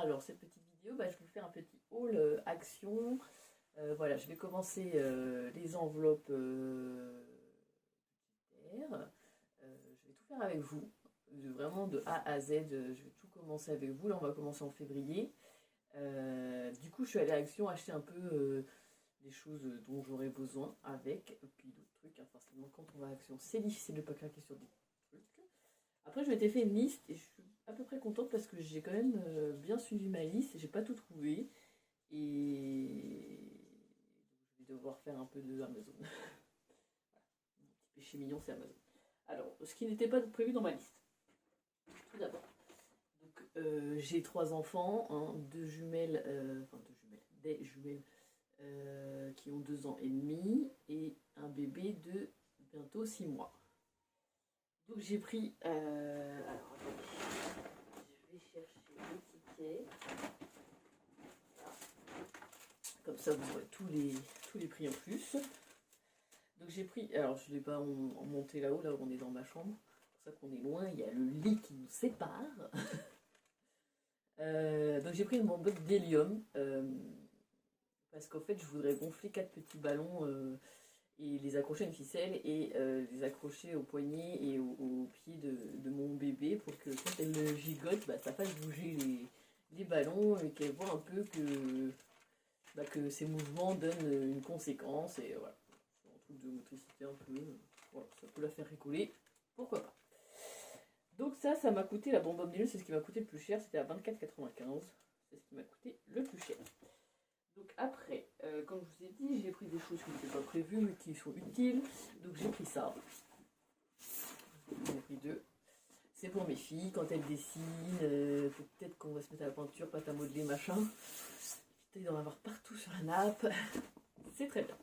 Alors cette petite vidéo, je vais vous faire un petit haul action. Voilà, je vais commencer les enveloppes budgétaires. Je vais tout faire avec vous, vraiment de A à Z. Je vais tout commencer avec vous. Là, on va commencer en février. Du coup, je suis allée à Action acheter un peu les choses dont j'aurais besoin avec, et puis d'autres trucs. Hein, forcément, quand on va à Action, c'est difficile de ne pas craquer sur des trucs. Après, je m'étais fait une liste et je suis à peu près contente parce que j'ai quand même bien suivi ma liste. J'ai pas tout trouvé et je vais devoir faire un peu de Amazon. Voilà. Mon petit péché mignon, c'est Amazon. Alors, ce qui n'était pas prévu dans ma liste. Tout d'abord, donc j'ai 3 enfants, hein, des jumelles qui ont 2 ans et demi et un bébé de bientôt 6 mois. Donc j'ai pris. Alors attendez, je vais chercher le ticket. Voilà. Comme ça vous aurez tous les prix en plus. Donc j'ai pris. Alors je ne l'ai pas en monté là-haut, là où on est dans ma chambre. C'est pour ça qu'on est loin, il y a le lit qui nous sépare. Donc j'ai pris une bonbonne d'hélium. Parce qu'en fait je voudrais gonfler 4 petits ballons. Et les accrocher à une ficelle et les accrocher au poignet et au pied de mon bébé pour que quand elle gigote, ça fasse bouger les ballons et qu'elle voit un peu que ces mouvements donnent une conséquence. Et voilà, c'est un truc de motricité un peu. Voilà, ça peut la faire rigoler, pourquoi pas. Donc ça m'a coûté, la bonbonne d'hélium, c'est ce qui m'a coûté le plus cher, c'était à 24,95. C'est ce qui m'a coûté le plus cher. Donc après, comme je vous ai dit, j'ai pris des choses qui n'étaient pas prévues mais qui sont utiles. Donc j'ai pris ça. J'en ai pris 2. C'est pour mes filles, quand elles dessinent, peut-être qu'on va se mettre à la peinture, pâte à modeler, machin. Putain, il doit en avoir partout sur la nappe. C'est très bien.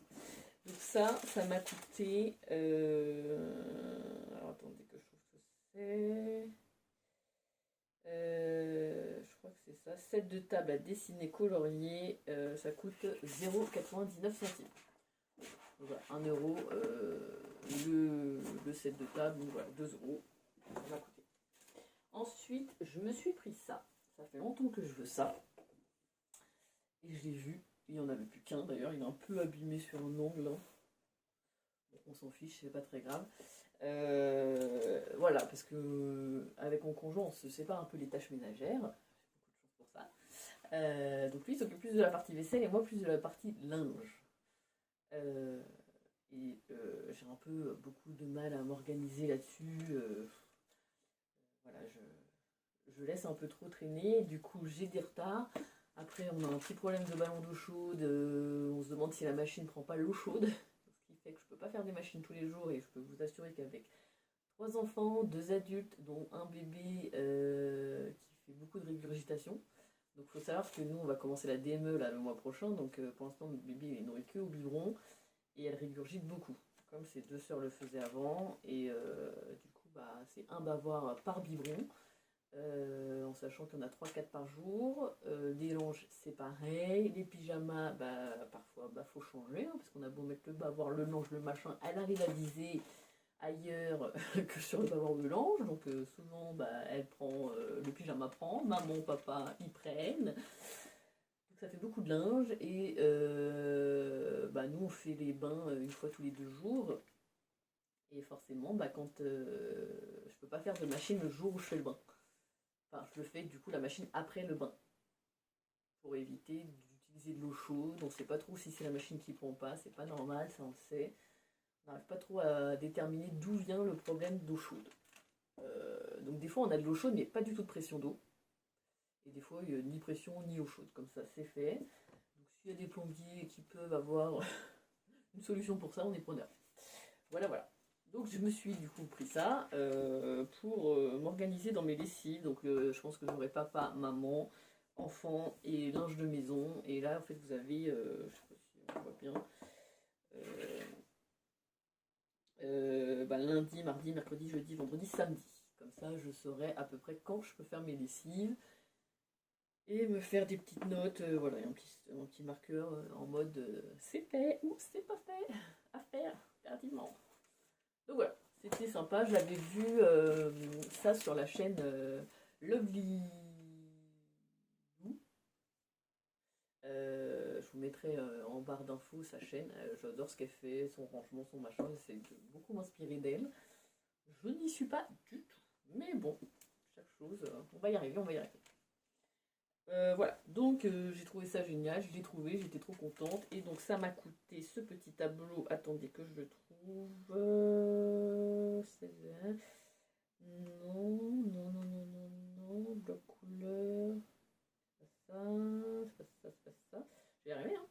Donc ça m'a coûté... Alors attendez que je trouve que c'est... Je crois que c'est ça, 7 de table à dessiner colorier, ça coûte 0,99 centimes. Donc voilà, 1 euro le set de table, donc voilà, 2 euros, ça m'a coûté. Ensuite, je me suis pris ça fait longtemps que je veux ça, et je l'ai vu, il n'y en avait plus qu'un d'ailleurs, il est un peu abîmé sur un angle, hein. Bon, on s'en fiche, c'est pas très grave. Voilà, parce que avec mon conjoint, on se sépare un peu les tâches ménagères. J'ai beaucoup de chance pour ça. Donc lui, il s'occupe plus de la partie vaisselle et moi plus de la partie linge. J'ai un peu beaucoup de mal à m'organiser là-dessus. Voilà, je laisse un peu trop traîner. Du coup, j'ai des retards. Après, on a un petit problème de ballon d'eau chaude. On se demande si la machine ne prend pas l'eau chaude. Ce qui fait que je ne peux pas faire des machines tous les jours et je peux vous assurer qu'avec 3 enfants, 2 adultes, dont un bébé qui fait beaucoup de régurgitation. Donc il faut savoir que nous on va commencer la DME là, le mois prochain, donc pour l'instant notre bébé il est nourri que au biberon et elle régurgite beaucoup, comme ses 2 sœurs le faisaient avant, et du coup c'est un bavoir par biberon. En sachant qu'il y en a 3-4 par jour, les linges c'est pareil, les pyjamas parfois faut changer, hein, parce qu'on a beau mettre le bavoir, le linge, le machin, elle arrive à viser ailleurs que sur le bavoir de linge, donc souvent elle prend, le pyjama prend, maman, papa ils prennent, donc ça fait beaucoup de linge, et nous on fait les bains une fois tous les 2 jours, et forcément quand je peux pas faire de machine le jour où je fais le bain. Enfin, je le fais du coup la machine après le bain, pour éviter d'utiliser de l'eau chaude. On ne sait pas trop si c'est la machine qui prend pas, c'est pas normal, ça on le sait. On n'arrive pas trop à déterminer d'où vient le problème d'eau chaude. Donc des fois on a de l'eau chaude mais pas du tout de pression d'eau. Et des fois il n'y a ni pression ni eau chaude, comme ça c'est fait. Donc s'il y a des plombiers qui peuvent avoir une solution pour ça, on est preneur. Voilà. Donc je me suis du coup pris ça pour m'organiser dans mes lessives. Donc je pense que j'aurai papa, maman, enfant et linge de maison. Et là en fait vous avez, je sais pas si on voit bien, lundi, mardi, mercredi, jeudi, vendredi, samedi. Comme ça je saurai à peu près quand je peux faire mes lessives. Et me faire des petites notes, voilà, un petit marqueur en mode c'est fait ou c'est pas fait, à faire tardivement. Donc voilà, c'était sympa, j'avais vu ça sur la chaîne Lovely vous mettrai en barre d'infos sa chaîne. J'adore ce qu'elle fait, son rangement, son machin. J'essaie de beaucoup m'inspirer d'elle. Je n'y suis pas du tout. Mais bon, chaque chose, on va y arriver, on va y arriver. Voilà, donc j'ai trouvé ça génial, je l'ai trouvé, j'étais trop contente. Et donc ça m'a coûté ce petit tableau, attendez que je le trouve. Non, non, non, non, non, non, bloc couleur. C'est pas ça, c'est pas ça, c'est pas ça. Je vais y arriver, hein.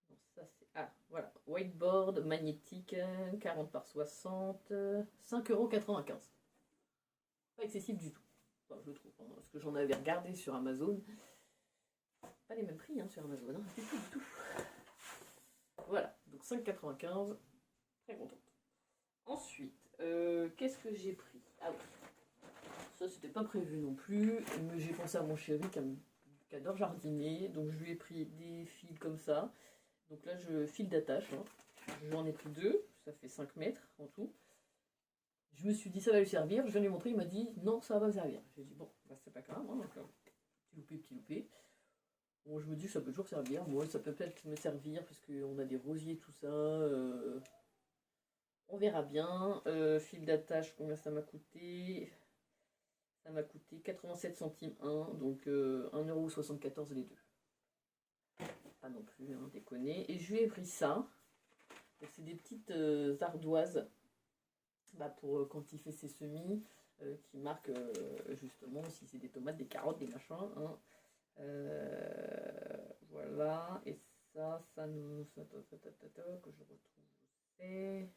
Non, ça c'est. Ah, voilà, whiteboard magnétique, 40 par 60, 5,95 €. Pas excessif du tout. Enfin, je trouve, hein, parce que j'en avais regardé sur Amazon. Pas les mêmes prix hein, sur Amazon, hein, du tout, du tout. Voilà, donc 5,95 €, très contente. Ensuite, qu'est-ce que j'ai pris? Ah oui, ça c'était pas prévu non plus, mais j'ai pensé à mon chéri qui adore jardiner, donc je lui ai pris des fils comme ça. Donc là, fil d'attache, hein. J'en ai pris 2, ça fait 5 mètres en tout. Je me suis dit ça va lui servir, je viens lui montrer, il m'a dit non ça va me servir. J'ai dit bon, bah, c'est pas grave, hein, donc, petit loupé. Bon, je me dis que ça peut toujours servir, moi ça peut peut-être me servir parce qu'on a des rosiers tout ça, on verra bien. Fil d'attache, combien ça m'a coûté? Ça m'a coûté 87 centimes un, donc 1,74 € les deux. Pas non plus, hein, déconner. Et je lui ai pris ça, c'est des petites ardoises. Bah pour quand il fait ses semis, qui marquent justement si c'est des tomates, des carottes, des machins. Hein. Voilà, et ça nous. Que je retrouve. C'est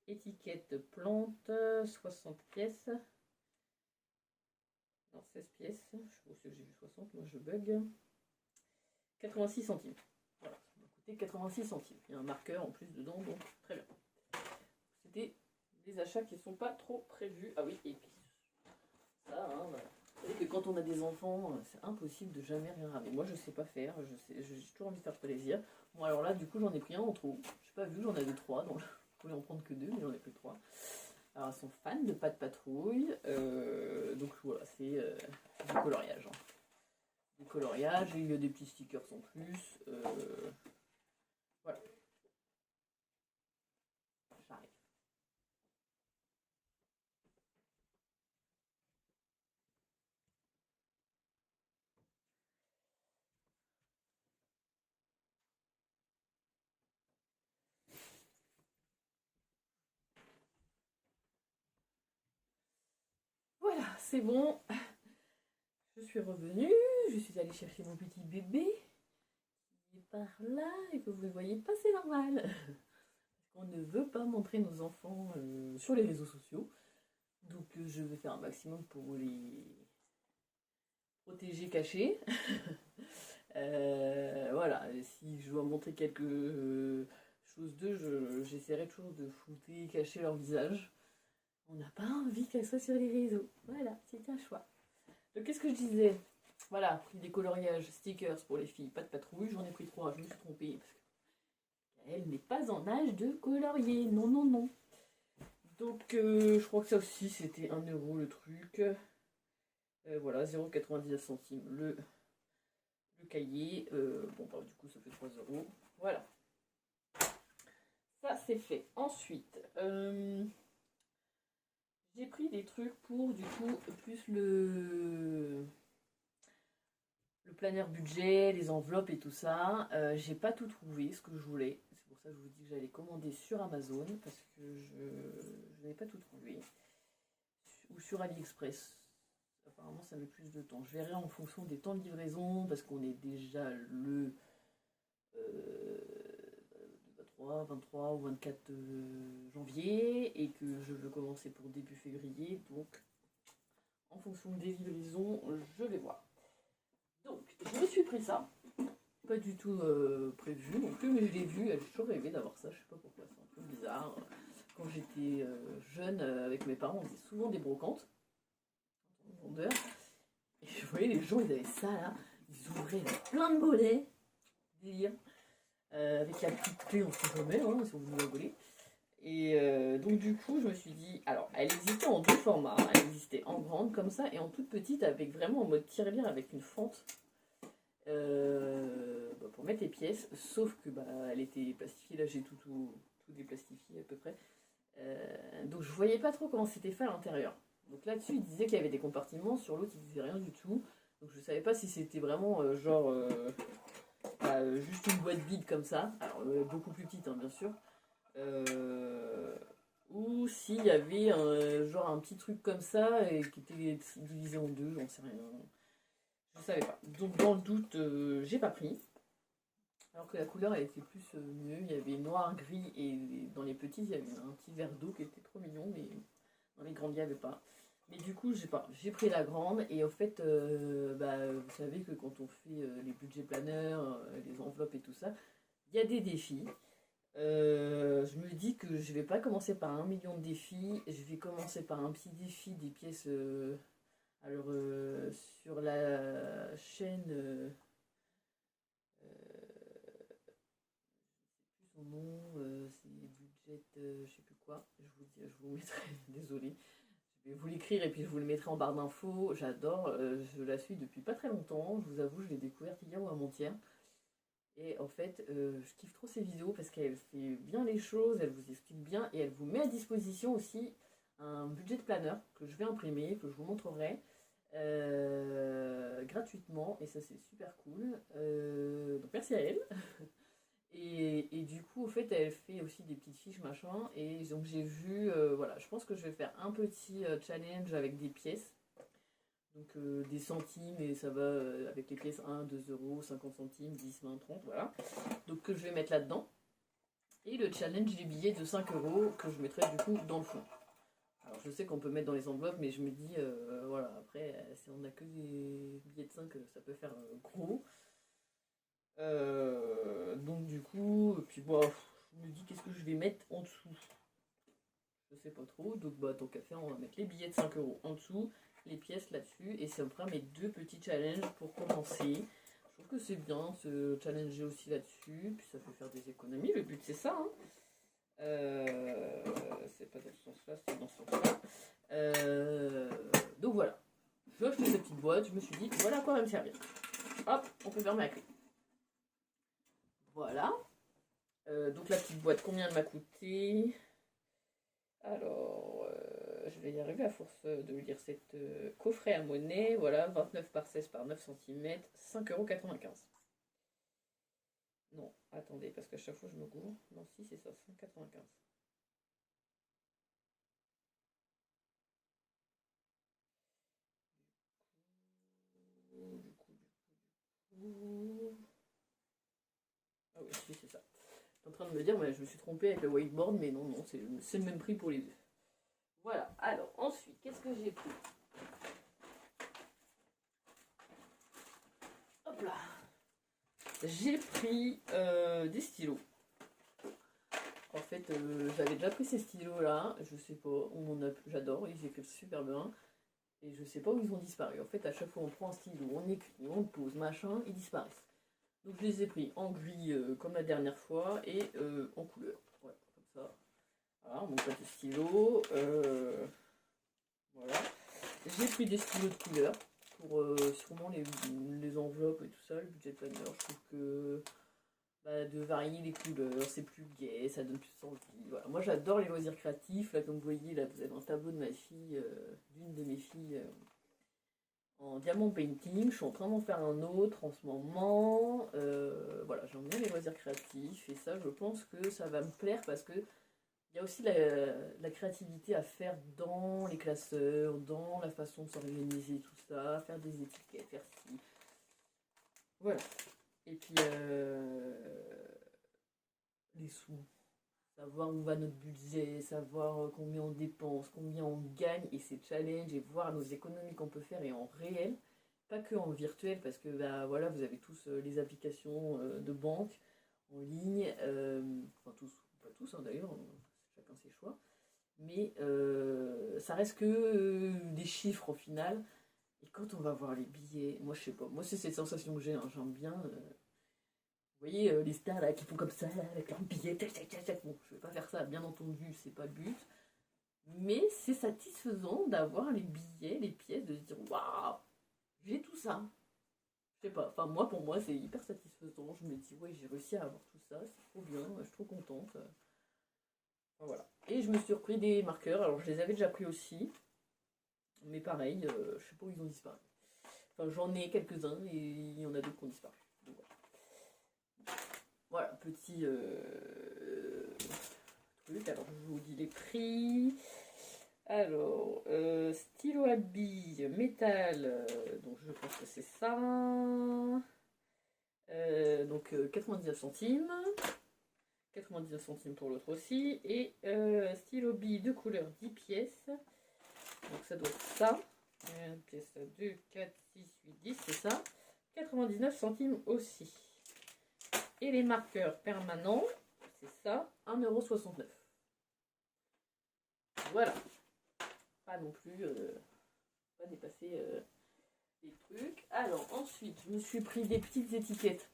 étiquette plante, 60 pièces. Non, 16 pièces. Je sais pas si j'ai vu 60, moi je bug. 86 centimes. Voilà, ça m'a coûté 86 centimes. Il y a un marqueur en plus dedans, donc très bien. C'était des achats qui ne sont pas trop prévus. Ah oui, et puis ça, hein, voilà. Vous savez que quand on a des enfants, c'est impossible de jamais rien ramer. Moi, je sais pas faire, j'ai toujours envie de faire plaisir. Bon, alors là, du coup, j'en ai pris un en trop. Je sais pas vu, j'en avais 3, donc je voulais en prendre que 2, mais j'en ai pris 3. Alors, elles sont fans de Pas de Patrouille, donc voilà, c'est du coloriage. Hein. Du coloriage, et il y a des petits stickers en plus. Voilà. J'arrive. Voilà, c'est bon. Je suis revenue, je suis allée chercher mon petit bébé. Il est par là et que vous ne le voyez pas, c'est normal. Parce qu'on ne veut pas montrer nos enfants sur les réseaux sociaux. Donc je vais faire un maximum pour les protéger, cacher. Voilà, et si je dois montrer quelque chose d'eux, j'essaierai toujours de flouter, cacher leur visage. On n'a pas envie qu'elles soient sur les réseaux. Voilà, c'est un choix. Donc qu'est-ce que je disais? Voilà, pris des coloriages, stickers pour les filles, pas de patrouille, j'en ai pris 3, je me suis trompée. Parce qu'elle n'est pas en âge de colorier, non, non, non. Donc je crois que ça aussi c'était 1 € le truc. Voilà, 0,99 centimes le cahier. Bon, bah, du coup ça fait 3 €. Voilà. Ça c'est fait. Ensuite, j'ai pris des trucs pour du coup plus le planeur budget, les enveloppes et tout ça. J'ai pas tout trouvé ce que je voulais. C'est pour ça que je vous dis que j'allais commander sur Amazon parce que je n'ai pas tout trouvé. Ou sur AliExpress. Apparemment ça met plus de temps. Je verrai en fonction des temps de livraison parce qu'on est déjà le 23 ou 24 janvier et que je veux commencer pour début février. Donc en fonction des livraisons, je vais voir. Donc, je me suis pris ça. Pas du tout prévu non plus, mais je l'ai vu. J'ai toujours rêvé d'avoir ça. Je sais pas pourquoi, c'est un peu bizarre. Quand j'étais jeune, avec mes parents, on faisait souvent des brocantes. Vendeur. Et je voyais les gens, ils avaient ça là. Ils ouvraient plein de mollets. Délire. Avec la petite clé, on sait jamais, hein, si on vous rigolez. Et donc du coup, je me suis dit, alors, elle existait en 2 formats. Elle existait en grande comme ça et en toute petite avec vraiment en mode tirelire avec une fente. mettre les pièces, sauf que bah, elle était plastifiée, là j'ai tout déplastifié à peu près. Donc je voyais pas trop comment c'était fait à l'intérieur. Donc là-dessus, il disait qu'il y avait des compartiments, sur l'autre, il disait rien du tout. Donc je savais pas si c'était vraiment juste une boîte vide comme ça, alors beaucoup plus petite hein, bien sûr, euh, ou s'il y avait un petit truc comme ça et qui était divisé en deux, j'en sais rien. Je savais pas. Donc dans le doute, j'ai pas pris. Alors que la couleur elle était plus mieux, il y avait noir, gris et dans les petits il y avait un petit verre d'eau qui était trop mignon, mais dans les grandes il n'y avait pas. Mais du coup j'ai pris la grande et en fait vous savez que quand on fait les budgets planeurs, les enveloppes et tout ça, il y a des défis. Je me dis que je vais pas commencer par 1 million de défis, je vais commencer par un petit défi des pièces. Alors sur la chaîne, son nom, c'est budget, je sais plus quoi. Je vous mettrai, désolé. Je vais vous l'écrire et puis je vous le mettrai en barre d'infos. J'adore, je la suis depuis pas très longtemps. Je vous avoue, je l'ai découverte hier ou avant-hier. Et en fait, je kiffe trop ses vidéos parce qu'elle fait bien les choses, elle vous explique bien et elle vous met à disposition aussi un budget de planeur que je vais imprimer, que je vous montrerai gratuitement. Et ça, c'est super cool. Donc merci à elle. Et du coup, au fait, elle fait aussi des petites fiches, machin. Et donc, j'ai vu, voilà, je pense que je vais faire un petit challenge avec des pièces. Donc, des centimes, et ça va avec les pièces 1, 2 euros, 50 centimes, 10, 20, 30, voilà. Donc, que je vais mettre là-dedans. Et le challenge des billets de 5 euros que je mettrai du coup dans le fond. Alors, je sais qu'on peut mettre dans les enveloppes, mais je me dis, voilà, après, si on n'a que des billets de 5, ça peut faire gros. Donc du coup, puis bon, je me dis qu'est-ce que je vais mettre en dessous. Je sais pas trop, donc bah tant qu'à faire, on va mettre les billets de 5 euros en dessous, les pièces là-dessus, et ça me fera mes deux petits challenges pour commencer. Je trouve que c'est bien se challenger aussi là-dessus, puis ça fait faire des économies, le but c'est ça, hein. C'est pas dans ce sens-là, c'est dans ce sens-là. Donc voilà, j'ai acheté cette petite boîte, je me suis dit voilà à quoi elle va me servir. Hop, on peut fermer la clé. Voilà. Donc la petite boîte, combien elle m'a coûté? Alors, je vais y arriver à force de lire cette coffret à monnaie. Voilà, 29 par 16 par 9 cm, 5,95 €. Non, attendez, parce qu'à chaque fois je me gourre. Non, si, c'est ça, 5,95 €. Ah oui, si, c'est ça. Je suis en train de me dire, mais je me suis trompée avec le whiteboard, mais non, non, c'est le même prix pour les deux. Voilà, alors ensuite, qu'est-ce que j'ai pris? Hop là. J'ai pris des stylos. En fait, j'avais déjà pris ces stylos-là, je sais pas, j'adore, ils écrivent super bien, et je sais pas où ils ont disparu. En fait, à chaque fois on prend un stylo, on écrit, on le pose, machin, ils disparaissent. Donc je les ai pris en gris comme la dernière fois, et en couleur. Voilà, comme ça. Voilà, mon petit stylo. Voilà. J'ai pris des stylos de couleur pour sûrement les enveloppes et tout ça, le budget planner. Je trouve que de varier les couleurs, c'est plus gai, ça donne plus envie. Voilà. Moi j'adore les loisirs créatifs. Là, comme vous voyez, là vous avez un tableau de ma fille, d'une de mes filles en diamant painting. Je suis en train d'en faire un autre en ce moment. Voilà, j'aime bien les loisirs créatifs et ça, je pense que ça va me plaire parce que il y a aussi la créativité à faire dans les classeurs, dans la façon de s'organiser, tout ça, faire des étiquettes, faire ci. Voilà. Et puis, les sous. Savoir où va notre budget, savoir combien on dépense, combien on gagne, et ces challenges, et voir nos économies qu'on peut faire, et en réel, pas que en virtuel, parce que voilà, vous avez tous les applications de banque en ligne, enfin tous, pas tous hein, d'ailleurs, chacun ses choix, mais ça reste que des chiffres au final. Et quand on va voir les billets, moi je sais pas, moi c'est cette sensation que j'ai, hein, j'aime bien. Vous voyez les stars là qui font comme ça, là, avec leurs billets, tac, tac, tac, tac. Bon, je vais pas faire ça, bien entendu, c'est pas le but. Mais c'est satisfaisant d'avoir les billets, les pièces, de se dire waouh, j'ai tout ça. Je sais pas, enfin moi pour moi c'est hyper satisfaisant. Je me dis ouais j'ai réussi à avoir tout ça, c'est trop bien, je suis trop contente. Enfin, voilà. Et je me suis repris des marqueurs, alors je les avais déjà pris aussi, mais pareil, je sais pas où ils ont disparu. Enfin j'en ai quelques-uns et il y en a d'autres qui ont disparu. Donc, voilà, petit truc, alors je vous dis les prix. Alors, stylo à billes, métal, donc je pense que c'est ça. Donc 99 centimes. 99 centimes pour l'autre aussi. Et stylo billes de couleur 10 pièces. Donc ça doit être ça. 1 pièce 2, 4, 6, 8, 10, c'est ça. 99 centimes aussi. Et les marqueurs permanents, c'est ça, 1,69 €. Voilà. Pas non plus, pas dépasser les trucs. Alors ensuite, je me suis pris des petites étiquettes.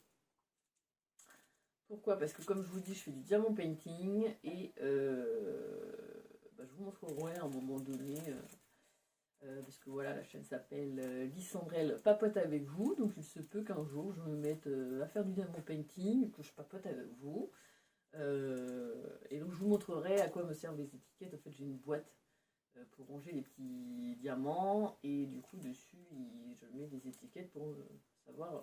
Pourquoi? Parce que comme je vous dis, je fais du diamant painting et je vous montrerai à un moment donné. Parce que voilà, la chaîne s'appelle Lysandrelle Papote avec vous. Donc il se peut qu'un jour je me mette à faire du diamant painting, que je papote avec vous. Et donc je vous montrerai à quoi me servent les étiquettes. En fait, j'ai une boîte pour ranger les petits diamants et du coup dessus je mets des étiquettes pour savoir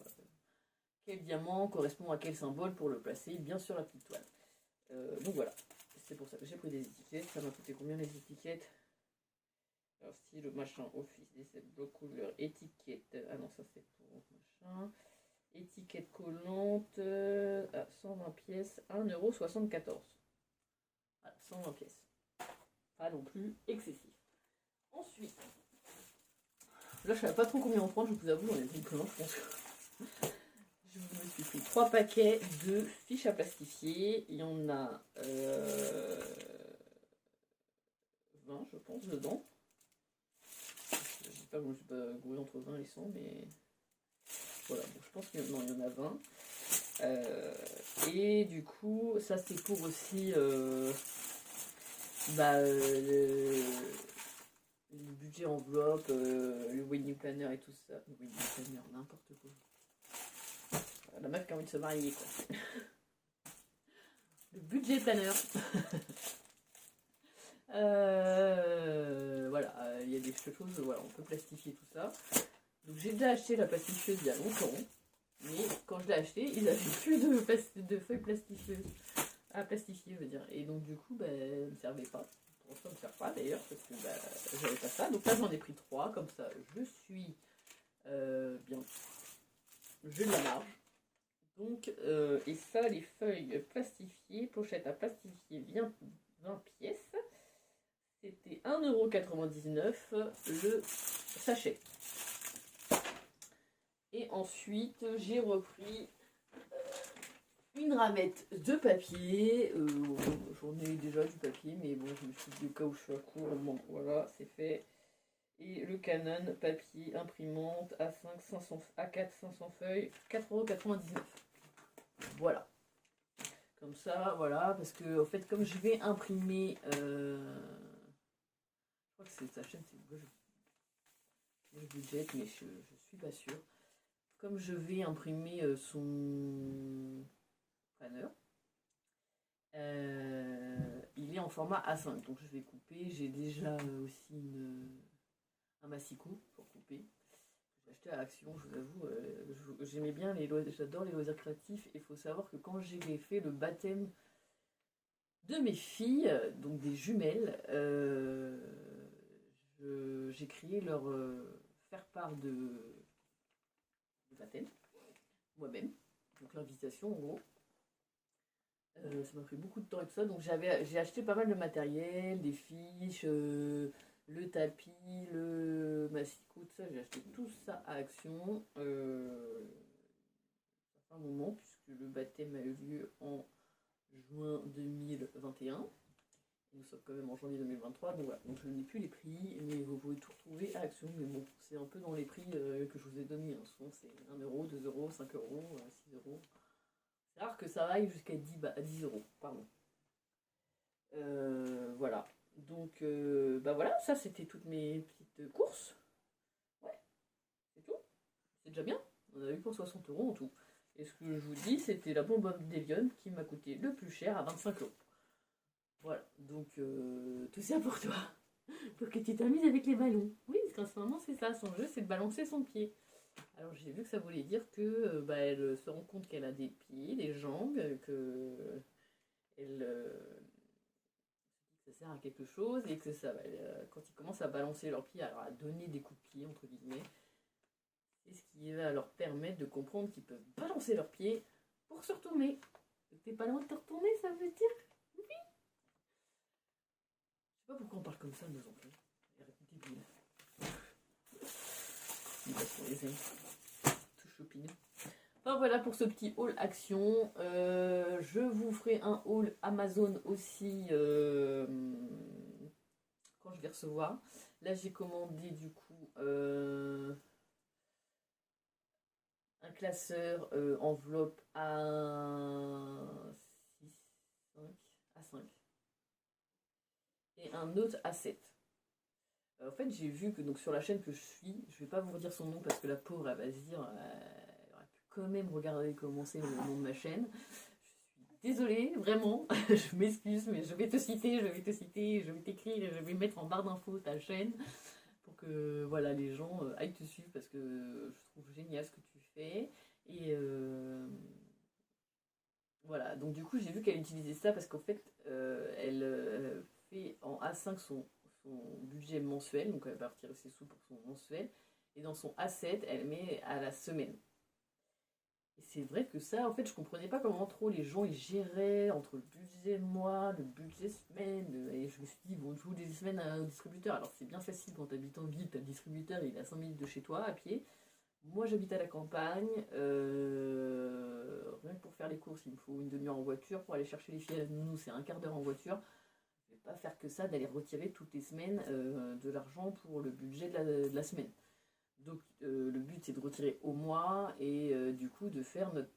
quel diamant correspond à quel symbole pour le placer bien sur la petite toile. Donc voilà, c'est pour ça que j'ai pris des étiquettes. Ça m'a coûté combien les étiquettes? Alors si le machin office, décès, bloc couleur, étiquette, ah non ça c'est pour machin, étiquette collante, à 120 pièces, 1,74 €. Voilà, 120 pièces. Pas non plus excessif. Ensuite, là je savais pas trop combien en prendre, je vous avoue, j'en ai pris plein, je pense. Je me suis pris 3 paquets de fiches à plastifier. Il y en a 20 je pense dedans. Je sais pas, moi je sais pas grouiller entre 20 et 100, mais voilà, bon, je pense qu'il y en a 20. Et du coup, ça c'est pour aussi le budget enveloppe, le wedding planner et tout ça. Le wedding planner, n'importe quoi. La meuf qui a envie de se marier, quoi. Le budget planner. Voilà, il y a des choses, voilà, on peut plastifier tout ça. Donc j'ai déjà acheté la plastifieuse il y a longtemps, mais quand je l'ai acheté, ils n'avaient plus de feuilles plastifieuses à plastifier, je veux dire. Et donc du coup, elle ne me servait pas. Pour ça, ne me sert pas d'ailleurs, parce que j'avais pas ça. Donc là, j'en ai pris 3, comme ça, je suis bien. J'ai de la marge. Donc, et ça, les feuilles plastifiées, pochette à plastifier, 20 pièces. C'était 1,99 € le sachet. Et ensuite, j'ai repris une ramette de papier. J'en ai déjà du papier, mais bon, je me suis dit au cas où je suis à court, bon, voilà, c'est fait. Et le Canon papier imprimante A5 500, A4 500 feuilles, 4,99 €. Voilà. Comme ça, voilà, parce que en fait, comme je vais imprimer, je crois que c'est sa chaîne, c'est je budget, mais je suis pas sûre. Comme je vais imprimer son planeur, il est en format A5, donc je vais couper. J'ai déjà aussi un massicot pour couper. J'ai acheté à Action, je vous avoue, j'aimais bien j'adore les loisirs créatifs. Et il faut savoir que quand j'ai fait le baptême de mes filles, donc des jumelles, j'ai créé leur faire part de baptême, moi-même, donc l'invitation en gros. Ça m'a pris beaucoup de temps et tout ça, donc j'ai acheté pas mal de matériel, des fiches, le tapis, le massicot, tout ça, j'ai acheté tout ça à Action. Ça fait un moment, puisque le baptême a eu lieu en juin 2021. Nous sommes quand même en janvier 2023, donc voilà. Donc je n'ai plus les prix, mais vous pouvez tout retrouver à Action. Mais bon, c'est un peu dans les prix que je vous ai donnés. Hein. Souvent c'est 1 €, 2 €, 5 €, 6 €. C'est rare que ça aille jusqu'à 10 €, pardon. Voilà. Donc voilà, ça c'était toutes mes petites courses. Ouais, c'est tout. C'est déjà bien. On a eu pour 60 € en tout. Et ce que je vous dis, c'était la bonbonne d'Elion qui m'a coûté le plus cher à 25 €. Voilà, donc tout ça pour toi. Pour que tu t'amuses avec les ballons. Oui, parce qu'en ce moment, c'est ça, son jeu, c'est de balancer son pied. Alors j'ai vu que ça voulait dire que elle se rend compte qu'elle a des pieds, des jambes, que elle, ça sert à quelque chose et que ça, quand ils commencent à balancer leurs pieds, alors à donner des coups de pied entre guillemets, c'est ce qui va leur permettre de comprendre qu'ils peuvent balancer leurs pieds pour se retourner. T'es pas loin de te retourner, ça veut dire oui. Je sais pas pourquoi on parle comme ça de nos enfants. Débile. On les aime. Tout chopineux. Enfin voilà pour ce petit haul action. Je vous ferai un haul Amazon aussi quand je vais recevoir. Là j'ai commandé du coup un classeur enveloppe à 6, 5, à 5 et un autre à 7. En fait j'ai vu que donc sur la chaîne que je suis, je vais pas vous redire son nom parce que la pauvre elle va se dire elle aurait pu quand même regarder comment c'est le nom de ma chaîne. Désolée, vraiment, je m'excuse, mais je vais te citer, je vais t'écrire, je vais mettre en barre d'infos ta chaîne pour que voilà, les gens aillent te suivre parce que je trouve génial ce que tu fais. Et voilà, donc du coup j'ai vu qu'elle utilisait ça parce qu'en fait elle fait en A5 son budget mensuel, donc elle va retirer ses sous pour son mensuel, et dans son A7 elle met à la semaine. Et c'est vrai que ça, en fait, je comprenais pas comment trop les gens ils géraient entre le budget mois, le budget semaine. Et je me suis dit, bon, je joue des semaines au distributeur. Alors c'est bien facile quand tu habites en ville, t'as le distributeur, il est à 5 minutes de chez toi à pied. Moi j'habite à la campagne, rien que pour faire les courses, il me faut une demi-heure en voiture. Pour aller chercher les filles à la nounou, c'est un quart d'heure en voiture. Je vais pas faire que ça, d'aller retirer toutes les semaines de l'argent pour le budget de la semaine. Donc le but c'est de retirer au mois et du coup de faire notre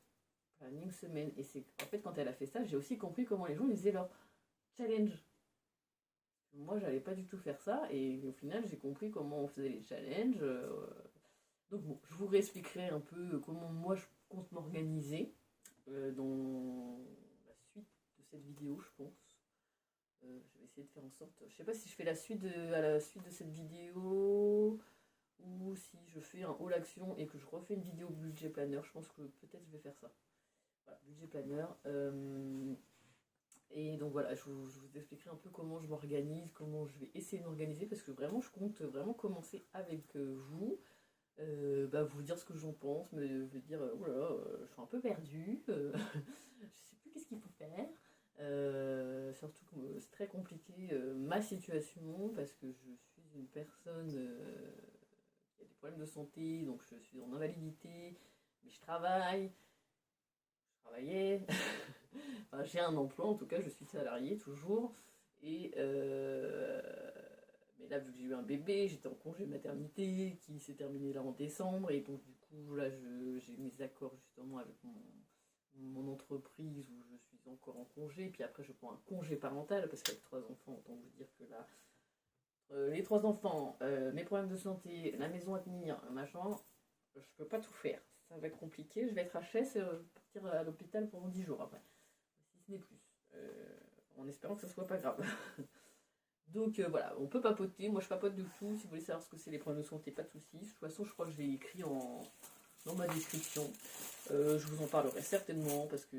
planning semaine. Et c'est en fait quand elle a fait ça, j'ai aussi compris comment les gens ils faisaient leur challenge. Moi j'allais pas du tout faire ça et au final j'ai compris comment on faisait les challenges. Donc bon, je vous réexpliquerai un peu comment moi je compte m'organiser dans la suite de cette vidéo, je pense. Je vais essayer de faire en sorte. Je sais pas si je fais à la suite de cette vidéo ou si je fais un haul action et que je refais une vidéo budget planner. Je pense que peut-être je vais faire ça. Voilà, budget planner. Et donc voilà, je vous expliquerai un peu comment je m'organise, comment je vais essayer de m'organiser parce que vraiment je compte vraiment commencer avec vous. Vous dire ce que j'en pense, me dire oh là là, je suis un peu perdue, je sais plus qu'est-ce qu'il faut faire. Surtout que c'est très compliqué ma situation parce que je suis une personne qui a des problèmes de santé, donc je suis en invalidité, mais je travaillais, enfin, j'ai un emploi en tout cas, je suis salariée toujours, et mais là vu que j'ai eu un bébé, j'étais en congé maternité qui s'est terminé là en décembre, et donc du coup là j'ai mes accords justement avec mon entreprise où je suis encore en congé, puis après je prends un congé parental parce qu'avec 3 enfants, autant vous dire que là les 3 enfants, mes problèmes de santé, la maison à tenir, machin, je peux pas tout faire. Ça va être compliqué. Je vais être HS et partir à l'hôpital pendant 10 jours après. Si ce n'est plus. En espérant que ça soit pas grave. Donc voilà, on peut papoter. Moi je papote de tout. Si vous voulez savoir ce que c'est les problèmes de santé, pas de soucis. De toute façon, je crois que je l'ai écrit dans ma description. Je vous en parlerai certainement parce que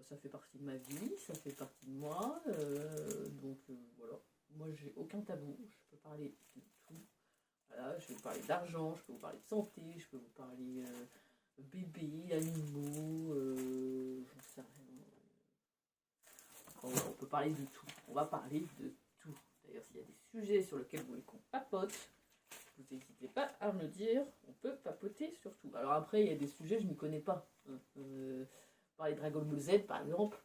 ça fait partie de ma vie, ça fait partie de moi. Donc voilà. Moi, j'ai aucun tabou, je peux parler de tout. Voilà, je vais vous parler d'argent, je peux vous parler de santé, je peux vous parler bébé, animaux, j'en sais rien. Enfin, voilà, on peut parler de tout. On va parler de tout. D'ailleurs, s'il y a des sujets sur lesquels vous voulez qu'on papote, vous n'hésitez pas à me le dire. On peut papoter sur tout. Alors après, il y a des sujets, je ne m'y connais pas. Parler de Dragon Ball Z, par exemple.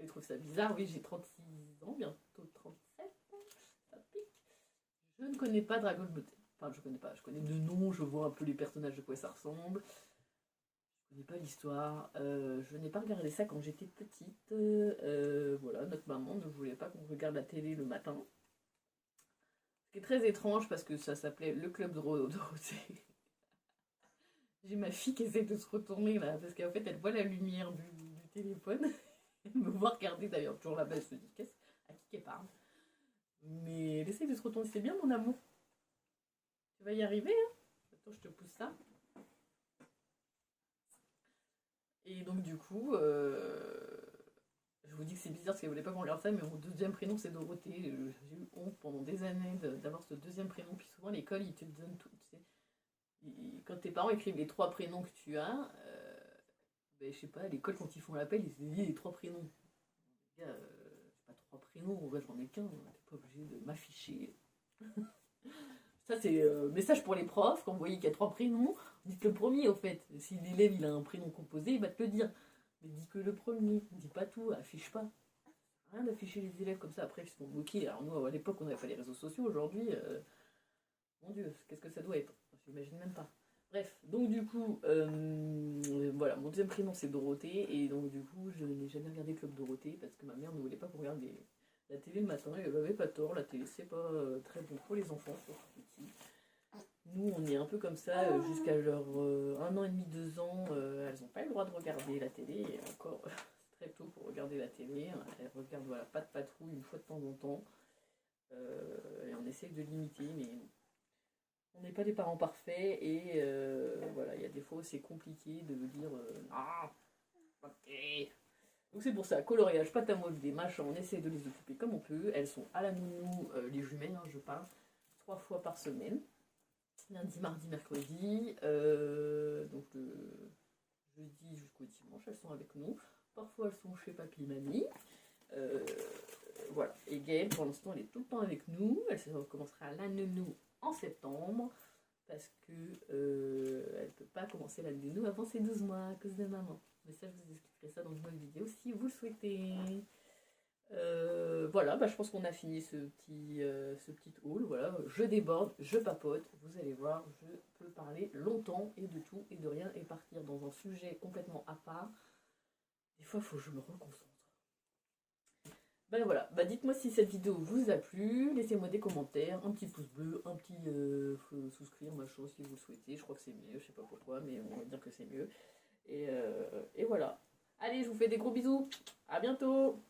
Vous trouve ça bizarre, oui, j'ai 36 ans, bientôt 37, ça pique. Je ne connais pas Dragon Ball Z. Enfin, je connais pas, je connais de nom, je vois un peu les personnages de quoi ça ressemble. Je connais pas l'histoire. Je n'ai pas regardé ça quand j'étais petite. Voilà, notre maman ne voulait pas qu'on regarde la télé le matin. Ce qui est très étrange parce que ça s'appelait Le Club de Dorothée. J'ai ma fille qui essaie de se retourner là, parce qu'en fait elle voit la lumière du téléphone. Elle me voit regarder d'ailleurs, toujours là-bas, elle se dit qu'est-ce à qui qu'elle parle. Mais elle essaie de se retourner, c'est bien mon amour. Tu vas y arriver, hein. Attends, je te pousse ça. Et donc du coup, je vous dis que c'est bizarre parce qu'elle voulait pas qu'on regarde ça, mais mon deuxième prénom c'est Dorothée. J'ai eu honte pendant des années d'avoir ce deuxième prénom. Puis souvent à l'école ils te donnent tout. Tu sais. Quand tes parents écrivent les trois prénoms que tu as, ben, je sais pas, à l'école quand ils font l'appel, ils se disent les trois prénoms. Les gars, j'ai pas trois prénoms, en vrai j'en ai qu'un, t'es pas obligé de m'afficher. Ça c'est message pour les profs, quand vous voyez qu'il y a trois prénoms, dites le premier au fait. Si l'élève il a un prénom composé, il va te le dire. Mais dis que le premier, dis pas tout, affiche pas. Rien d'afficher les élèves comme ça, après ils se font bloquer. Alors nous à l'époque on n'avait pas les réseaux sociaux, aujourd'hui, mon dieu, qu'est-ce que ça doit être? J'imagine même pas. Bref, donc du coup, voilà, mon deuxième prénom c'est Dorothée, et donc du coup je n'ai jamais regardé Club Dorothée parce que ma mère ne voulait pas qu'on regarde la télé le matin, et elle avait pas tort, la télé c'est pas très bon pour les enfants, surtout petits. Nous on est un peu comme ça jusqu'à leur 1 an et demi, 2 ans, elles n'ont pas le droit de regarder la télé, et encore c'est très tôt pour regarder la télé, elles regardent voilà, pas de patrouille une fois de temps en temps, et on essaye de limiter, mais on n'est pas des parents parfaits et voilà, il y a des fois où c'est compliqué de dire ah, ok. Donc c'est pour ça, coloriage, pâte à modeler, machin, on essaie de les occuper comme on peut. Elles sont à la nounou, les jumelles, hein, je parle, 3 fois par semaine. Lundi, mardi, mercredi. Donc le jeudi jusqu'au dimanche, elles sont avec nous. Parfois elles sont chez papy et mamie. Euh, voilà. Et Gaëlle, pour l'instant, elle est tout le temps avec nous. Elle commencera à la nounou en septembre parce que elle peut pas commencer la nounou avant ses 12 mois à cause de maman. Mais ça, je vous expliquerai ça dans une autre vidéo si vous le souhaitez. Voilà, bah, je pense qu'on a fini ce petit haul. Voilà, je déborde, je papote. Vous allez voir, je peux parler longtemps et de tout et de rien et partir dans un sujet complètement à part. Des fois, il faut que je me reconcentre. Ben voilà, bah dites-moi si cette vidéo vous a plu, laissez-moi des commentaires, un petit pouce bleu, un petit souscrire, machin si vous le souhaitez, je crois que c'est mieux, je sais pas pourquoi, mais on va dire que c'est mieux. Et voilà. Allez, je vous fais des gros bisous, à bientôt!